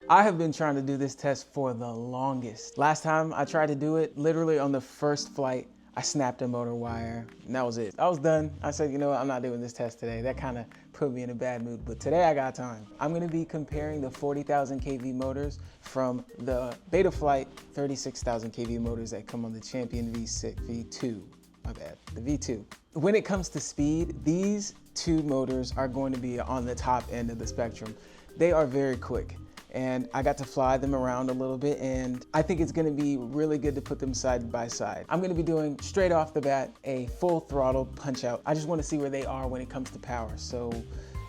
I have been trying to do this test for the longest. Last time I tried to do it, literally on the first flight, I snapped a motor wire, and that was it. I was done. I said, you know what, I'm not doing this test today. That kind of put me in a bad mood, but today I got time. I'm gonna be comparing the 40,000 kV motors from the Betaflight 36,000 kV motors that come on the Champion V2, my bad, the V2. When it comes to speed, these two motors are going to be on the top end of the spectrum. They are very quick. And I got to fly them around a little bit, and I think it's gonna be really good to put them side by side. I'm gonna be doing, straight off the bat, a full throttle punch out. I just wanna see where they are when it comes to power. So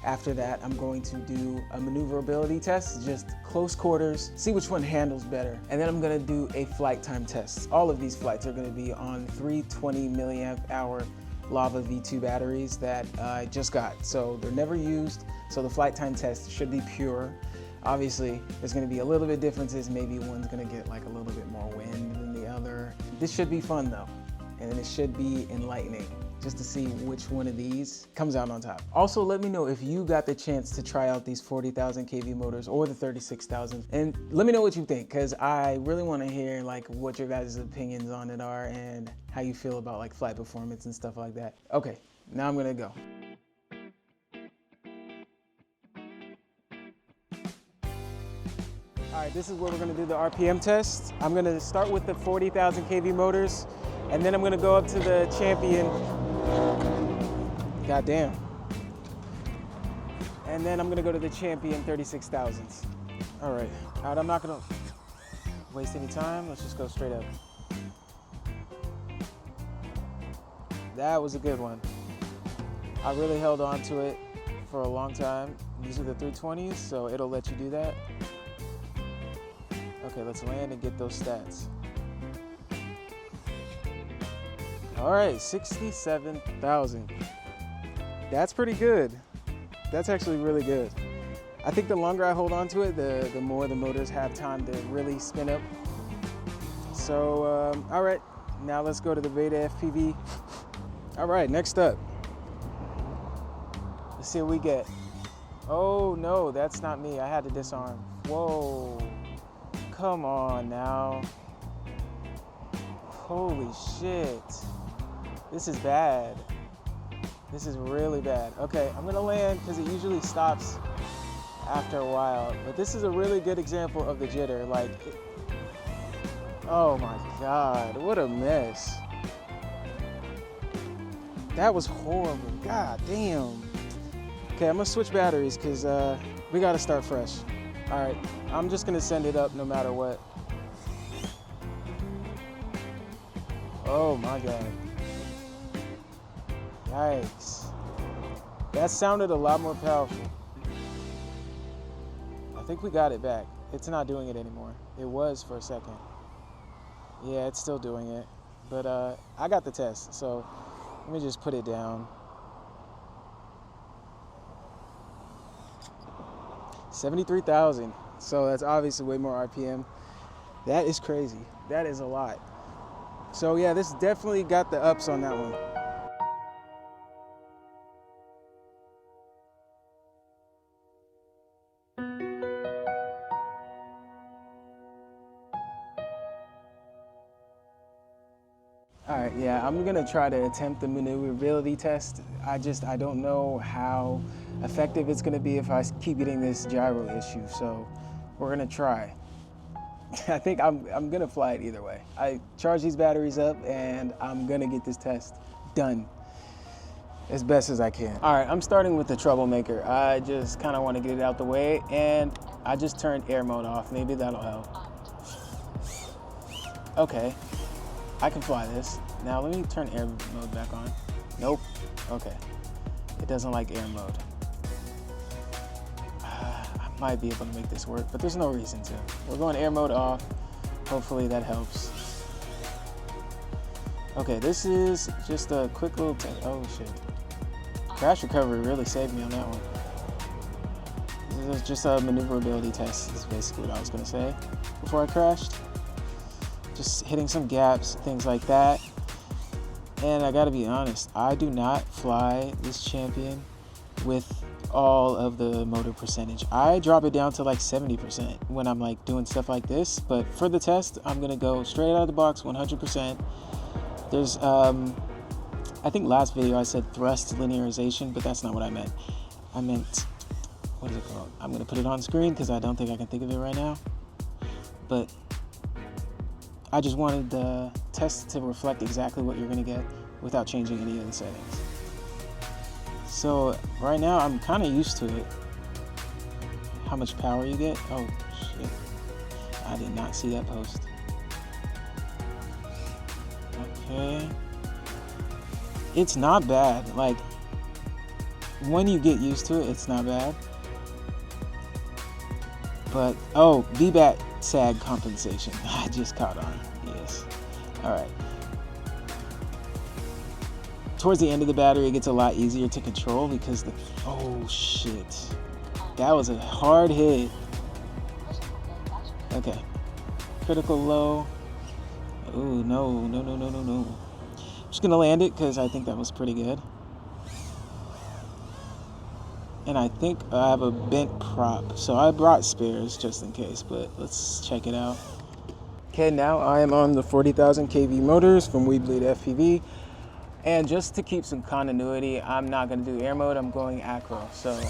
after that, I'm going to do a maneuverability test, just close quarters, see which one handles better. And then I'm gonna do a flight time test. All of these flights are gonna be on 320 milliamp hour Lava V2 batteries that I just got. So they're never used, so the flight time test should be pure. Obviously, there's gonna be a little bit differences. Maybe one's gonna get like a little bit more wind than the other. This should be fun though, and it should be enlightening just to see which one of these comes out on top. Also, let me know if you got the chance to try out these 40,000 kV motors or the 36,000, and let me know what you think, because I really wanna hear like what your guys' opinions on it are and how you feel about like flight performance and stuff like that. Okay, now I'm gonna go. All right, this is where we're gonna do the RPM test. I'm gonna start with the 40,000 kV motors, and then I'm gonna go up to the Champion. Goddamn. And then I'm gonna go to the Champion 36,000s. All right, I'm not gonna waste any time. Let's just go straight up. That was a good one. I really held on to it for a long time. These are the 320s, so it'll let you do that. Okay, let's land and get those stats. All right, 67,000. That's pretty good. That's actually really good. I think the longer I hold on to it, the more the motors have time to really spin up. So, all right, now let's go to the Beta FPV. All right, next up. Let's see what we get. Oh no, that's not me. I had to disarm. Whoa. Come on now. Holy shit. This is bad. This is really bad. Okay, I'm gonna land because it usually stops after a while. But this is a really good example of the jitter. Like, oh my God, what a mess. That was horrible, God damn. Okay, I'm gonna switch batteries because we gotta start fresh. All right, I'm just gonna send it up no matter what. Oh my God. Yikes. That sounded a lot more powerful. I think we got it back. It's not doing it anymore. It was for a second. Yeah, it's still doing it. But I got the test, so let me just put it down. 73,000. So that's obviously way more RPM. That is crazy. That is a lot. So yeah, this definitely got the ups on that one. All right, yeah, I'm gonna try to attempt the maneuverability test. I don't know how effective it's gonna be if I keep getting this gyro issue, so we're gonna try. I think I'm gonna fly it either way. I charge these batteries up and I'm gonna get this test done as best as I can. All right, I'm starting with the troublemaker. I just kinda wanna get it out the way, and I just turned air mode off. Maybe that'll help. Okay. I can fly this. Now let me turn air mode back on. Nope. Okay. It doesn't like air mode. I might be able to make this work, but there's no reason to. We're going air mode off. Hopefully that helps. Okay, this is just a quick little test. Oh shit. Crash recovery really saved me on that one. This is just a maneuverability test, is basically what I was gonna say before I crashed. Just hitting some gaps, things like that. And I gotta be honest, I do not fly this Champion with all of the motor percentage. I drop it down to like 70% when I'm like doing stuff like this, but for the test, I'm gonna go straight out of the box, 100%. There's, I think last video I said thrust linearization, but that's not what I meant. I meant, what is it called? I'm gonna put it on screen because I don't think I can think of it right now. But I just wanted the test to reflect exactly what you're gonna get without changing any of the settings. So right now I'm kind of used to it. How much power you get? Oh shit, I did not see that post. Okay, it's not bad. Like, when you get used to it, it's not bad. But, oh, VBAT sag compensation. I just caught on, yes. All right. Towards the end of the battery, it gets a lot easier to control because oh shit. That was a hard hit. Okay. Critical low. Oh, no. I'm just gonna land it because I think that was pretty good. And I think I have a bent prop, so I brought spares just in case, but let's check it out. Okay, now I am on the 40,000 kV motors from We Bleed FPV. And just to keep some continuity, I'm not gonna do air mode, I'm going acro. So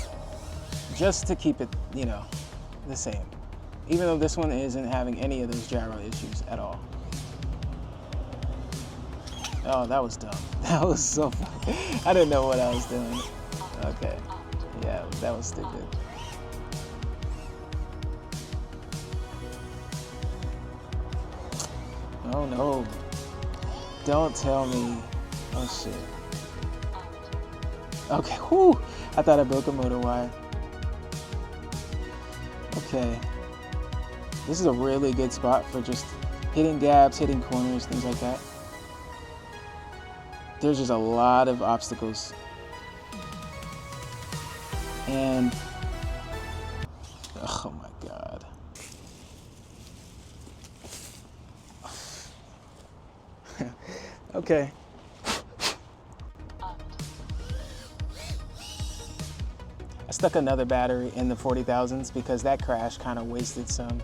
just to keep it, you know, the same. Even though this one isn't having any of those gyro issues at all. Oh, that was dumb. That was so funny. I didn't know what I was doing. Okay, yeah, that was stupid. Oh no, don't tell me. Oh shit. Okay, whew, I thought I broke a motor wire. Okay, this is a really good spot for just hitting gaps, hitting corners, things like that. There's just a lot of obstacles. And, oh my God. Okay. I stuck another battery in the 40,000s because that crash kind of wasted some.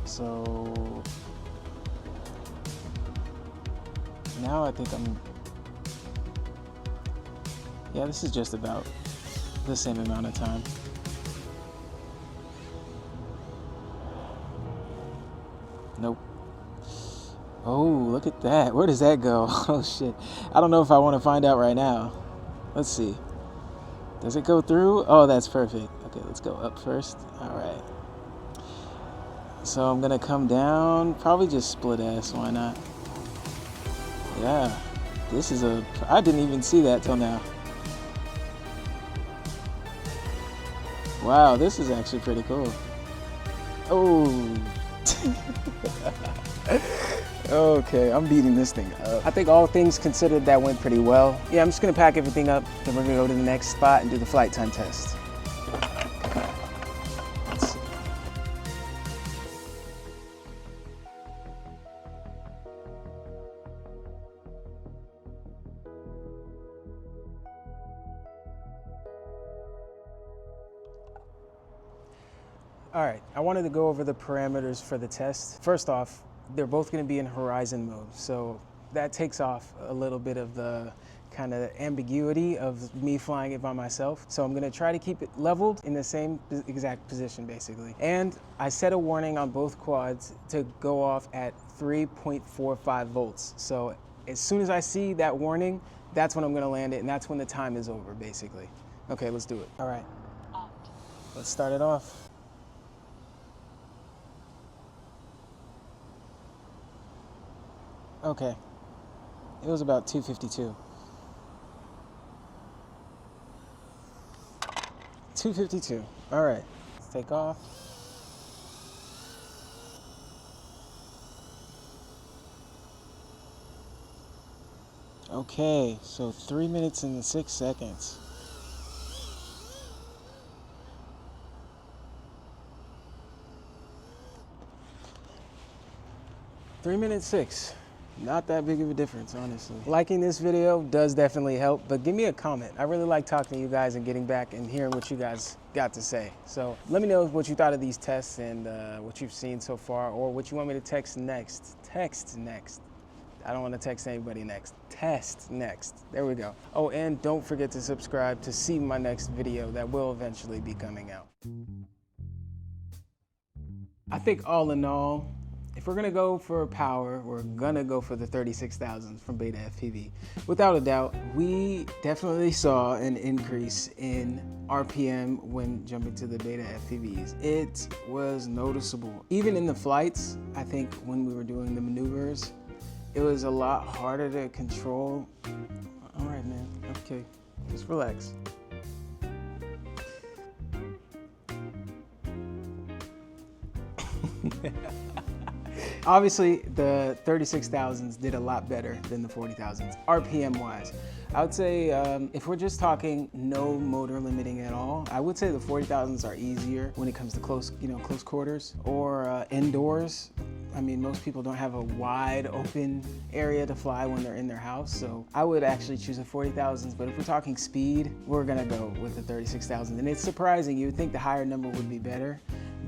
So now I think yeah, this is just about the same amount of time. Nope. Oh, look at that. Where does that go? Oh shit. I don't know if I want to find out right now. Let's see. Does it go through? Oh, that's perfect. Okay, let's go up first. All right. So I'm gonna come down, probably just split S, why not? Yeah, this is I didn't even see that till now. Wow, this is actually pretty cool. Oh. Okay, I'm beating this thing up. I think all things considered, that went pretty well. Yeah, I'm just gonna pack everything up, then we're gonna go to the next spot and do the flight time test. Let's see. All right, I wanted to go over the parameters for the test. First off, they're both going to be in horizon mode, so that takes off a little bit of the kind of ambiguity of me flying it by myself. So I'm going to try to keep it leveled in the same exact position, basically. And I set a warning on both quads to go off at 3.45 volts. So as soon as I see that warning, that's when I'm going to land it, and that's when the time is over, basically. Okay, let's do it. All right, let's start it off. Okay, it was about 252. 252, all right, let's take off. Okay, so 3 minutes and 6 seconds. Three minutes 6. not that big of a difference, honestly. Liking this video does definitely help, but give me a comment. I really like talking to you guys and getting back and hearing what you guys got to say. So let me know what you thought of these tests and what you've seen so far, or what you want me to text next. Text next. I don't want to text anybody next. Test next. There we go. Oh, and don't forget to subscribe to see my next video that will eventually be coming out. I think all in all, if we're gonna go for power, we're gonna go for the 36,000 from Beta FPV. Without a doubt, we definitely saw an increase in RPM when jumping to the Beta FPVs. It was noticeable. Even in the flights, I think when we were doing the maneuvers, it was a lot harder to control. All right, man, okay, just relax. Obviously, the 36,000s did a lot better than the 40,000s, RPM wise. I would say if we're just talking no motor limiting at all, I would say the 40,000s are easier when it comes to close quarters or indoors. I mean, most people don't have a wide open area to fly when they're in their house, so I would actually choose the 40,000s, but if we're talking speed, we're gonna go with the 36,000. And it's surprising, you would think the higher number would be better,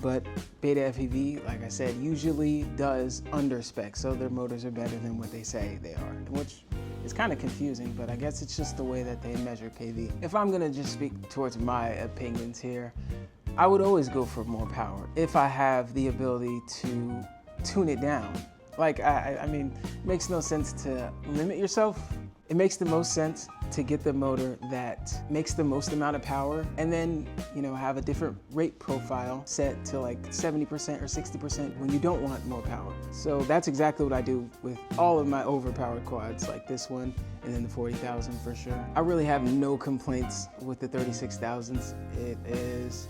but Beta FPV, like I said, usually does underspec, so their motors are better than what they say they are, which is kind of confusing, but I guess it's just the way that they measure KV. If I'm gonna just speak towards my opinions here, I would always go for more power if I have the ability to tune it down. Like, I mean, it makes no sense to limit yourself. It makes the most sense to get the motor that makes the most amount of power, and then, you know, have a different rate profile set to like 70% or 60% when you don't want more power. So that's exactly what I do with all of my overpowered quads, like this one, and then the 40,000 for sure. I really have no complaints with the 36,000s. It is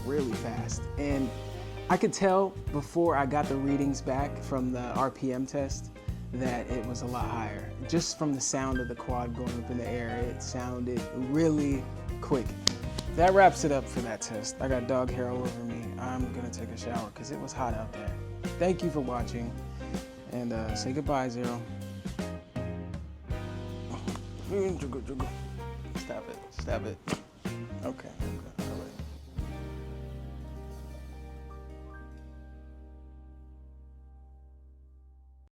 really fast. And I could tell before I got the readings back from the RPM test that it was a lot higher. Just from the sound of the quad going up in the air, it sounded really quick. That wraps it up for that test. I got dog hair all over me. I'm gonna take a shower because it was hot out there. Thank you for watching, and say goodbye, Zero. Stop it, stop it. Okay.